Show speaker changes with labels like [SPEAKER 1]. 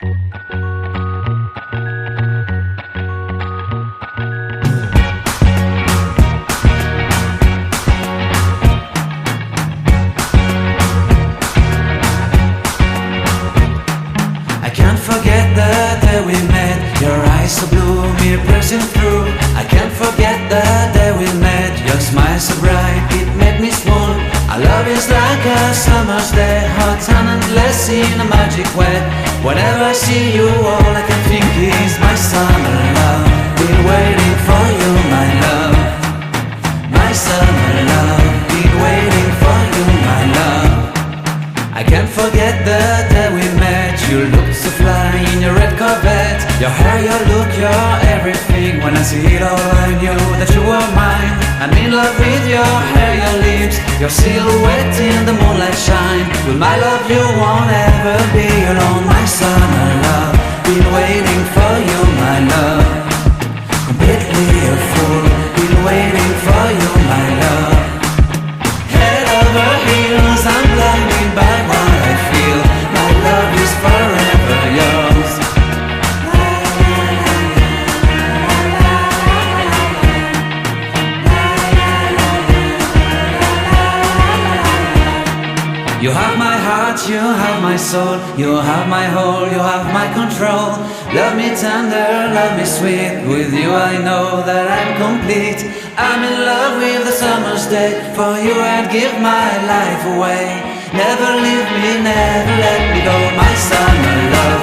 [SPEAKER 1] I can't forget the day we met. Your eyes so blue, me pressing through. I can't forget the day we met. Your smile so bright, it made me swoon. Our love is like a summer's day, hot and endless in a magic way. Whenever I see you, all I can think is my summer love. Been waiting for you, my love. My summer love. Been waiting for you, my love. I can't forget the day we met. You looked so fly in your red Corvette. Your hair, your look, your everything. When I see it all, I knew that you were mine. I'm in love with your hair, your lips, your silhouette in the moonlight shine. With my love you won't ever be alone. My summer love, been waiting for you, my love. Completely a fool, been waiting for you, my love. Head over heels, I'm blinded by what I feel. My love is forever yours. You have my heart, you have my soul. You have my whole, you have my control. Love me tender, love me sweet. With you I know that I'm complete. I'm in love with the summer's day. For you I'd give my life away. Never leave me, never let me go. My summer love,